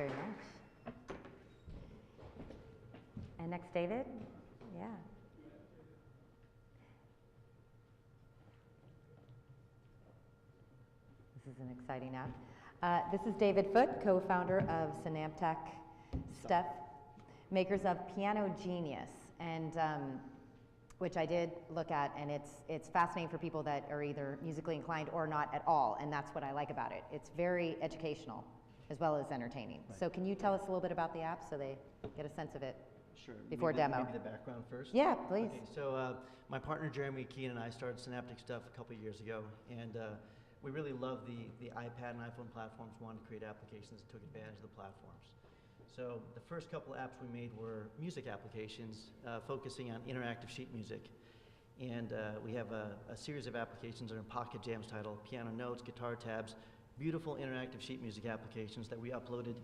very much. And next, David. Yeah. This is an exciting app. This is David Foote, co-founder of Synaptech Stuff, makers of Piano Genius, and which I did look at, and it's fascinating for people that are either musically inclined or not at all, and that's what I like about it. It's very educational as well as entertaining. Right. So can you tell us a little bit about the app so they get a sense of it? Sure. Before demo. Maybe the background first? Yeah, please. Okay, so my partner Jeremy Keane and I started Synaptic Stuff a couple years ago, and we really love the iPad and iPhone platforms, wanted to create applications that took advantage of the platforms. So the first couple of apps we made were music applications focusing on interactive sheet music. And we have a series of applications under Pocket Jamz title, piano notes, guitar tabs, beautiful interactive sheet music applications that we uploaded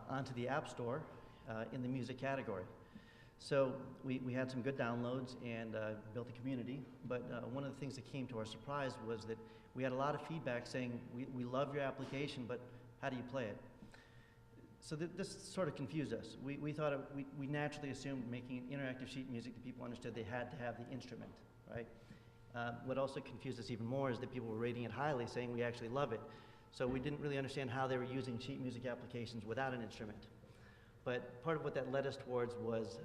onto the App Store in the music category. So we had some good downloads and built a community, but one of the things that came to our surprise was that we had a lot of feedback saying, we love your application, but how do you play it? So this sort of confused us. We thought we naturally assumed making interactive sheet music that people understood they had to have the instrument, right? What also confused us even more is that people were rating it highly, saying we actually love it. So we didn't really understand how they were using sheet music applications without an instrument. But part of what that led us towards was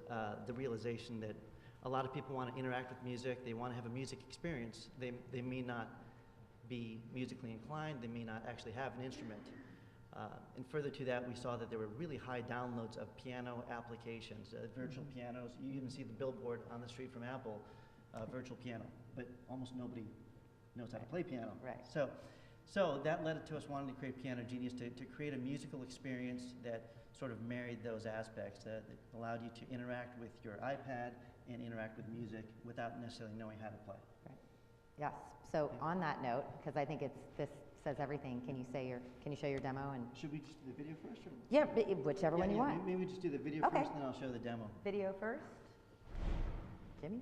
the realization that a lot of people want to interact with music, they want to have a music experience. They may not be musically inclined, they may not actually have an instrument. And further to that, we saw that there were really high downloads of piano applications, virtual pianos. You even see the billboard on the street from Apple, virtual piano, but almost nobody knows how to play piano. Right. So that led to us wanting to create Piano Genius to create a musical experience that sort of married those aspects, that allowed you to interact with your iPad and interact with music without necessarily knowing how to play. Right. Yes. So on that note, because I think this says everything, can you show your demo? And should we just do the video first? Or? Yeah, whichever one you want. Maybe we just do the video first, and then I'll show the demo. Video first. Jimmy?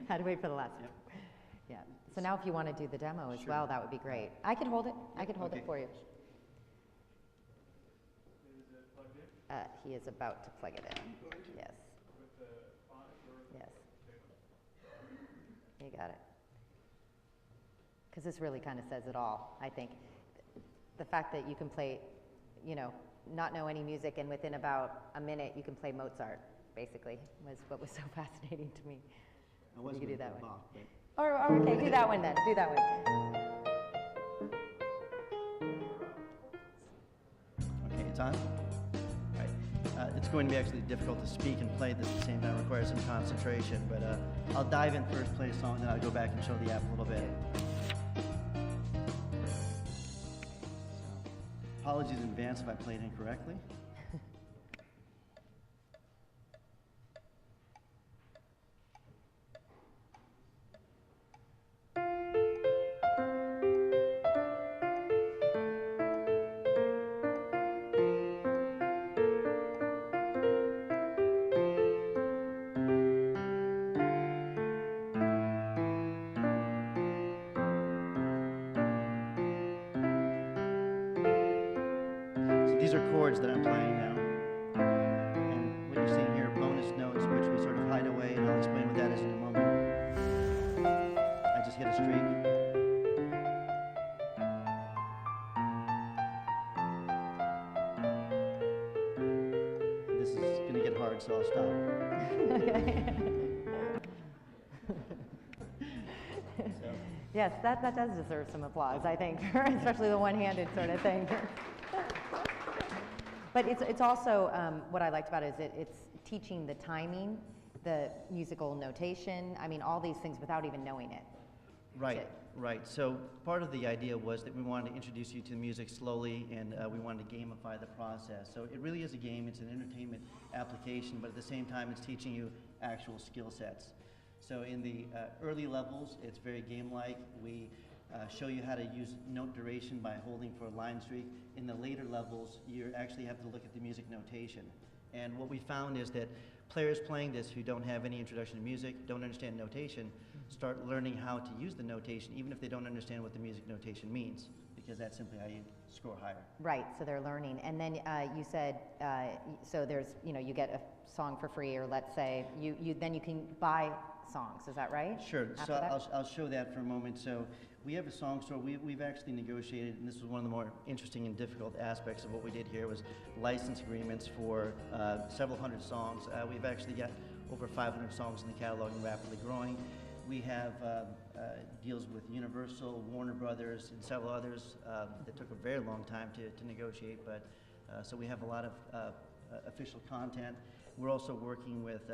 Had to wait for the last one. Yeah. So now if you want to do the demo as well, that would be great. I could hold it. I could hold it for you. Is it plugged in? He is about to plug it in. Yes. With the phonic or? Yes. You got it. Because this really kind of says it all, I think. The fact that you can play, not know any music, and within about a minute you can play Mozart, basically, was what was so fascinating to me. I wasn't you could do that one. Bach, but... Or okay, do that one then. Do that one. Okay, it's on? All right. It's going to be actually difficult to speak and play this at the same time. It requires some concentration, but I'll dive in first, play a song, then I'll go back and show the app a little bit. Apologies in advance if I played incorrectly. These are chords that I'm playing now, and what you're seeing here are bonus notes which we sort of hide away, and I'll explain what that is in a moment. I just hit a streak. This is going to get hard, so I'll stop. Yes, that does deserve some applause, I think, especially the one-handed sort of thing. But it's also, what I liked about it is it's teaching the timing, the musical notation, I mean, all these things without even knowing it. Right, right. So part of the idea was that we wanted to introduce you to the music slowly, and we wanted to gamify the process. So it really is a game. It's an entertainment application, but at the same time, it's teaching you actual skill sets. So in the early levels, it's very game-like. We show you how to use note duration by holding for a line streak. In the later levels, you actually have to look at the music notation. And what we found is that players playing this who don't have any introduction to music, don't understand notation, start learning how to use the notation, even if they don't understand what the music notation means, because that's simply how you score higher. Right, so they're learning. And then you said, so there's, you get a song for free, or let's say, then you can buy songs, is that right? Sure, After so that? I'll show that for a moment. So we have a song store. We've actually negotiated, and this was one of the more interesting and difficult aspects of what we did here, was license agreements for several hundred songs. We've actually got over 500 songs in the catalog and rapidly growing. We have deals with Universal, Warner Brothers, and several others that took a very long time to negotiate, but so we have a lot of official content. We're also working with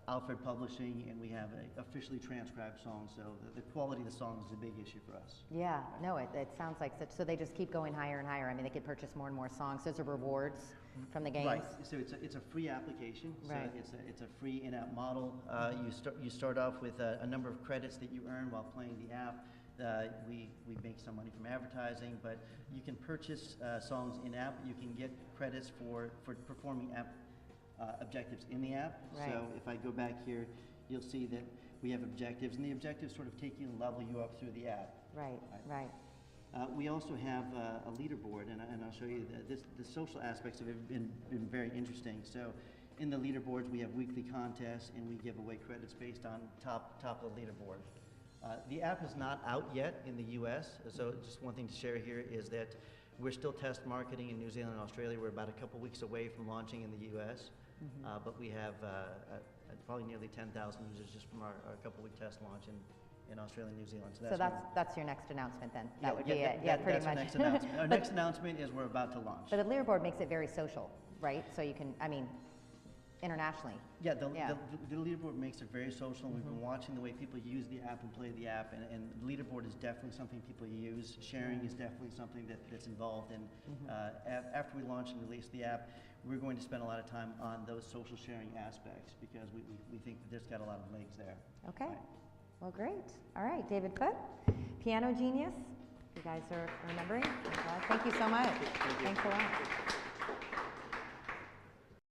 Alfred Publishing, and we have officially transcribed songs, so the quality of the songs is a big issue for us. Yeah, no, it sounds like such, so they just keep going higher and higher. I mean, they could purchase more and more songs. Those are rewards from the games? Right, so it's a free application, so Right. it's a free in-app model. You start off with a number of credits that you earn while playing the app. We make some money from advertising, but you can purchase songs in-app. You can get credits for performing app objectives in the app. Right. So if I go back here, you'll see that we have objectives, and the objectives sort of take you and level you up through the app. Right, right. We also have a leaderboard, and I'll show you the social aspects of it have been very interesting. So in the leaderboards, we have weekly contests, and we give away credits based on top of the leaderboard. The app is not out yet in the US, so just one thing to share here is that we're still test marketing in New Zealand and Australia. We're about a couple weeks away from launching in the US, but we have probably nearly 10,000 users just from our couple-week test launch in Australia and New Zealand. So that's your next announcement then? That would be yeah, it, yeah, pretty that's much. Our next announcement. Our next announcement is we're about to launch. But the leaderboard makes it very social, right? So you can, internationally. Yeah, the leaderboard makes it very social. We've been watching the way people use the app and play the app, and leaderboard is definitely something people use. Sharing is definitely something that's involved in. After we launch and release the app, we're going to spend a lot of time on those social sharing aspects, because we think that there's got a lot of legs there. Okay, Right. well, great. All right, David Foote, piano genius. You guys are remembering? Thank you so much. Thank you. Thanks a lot.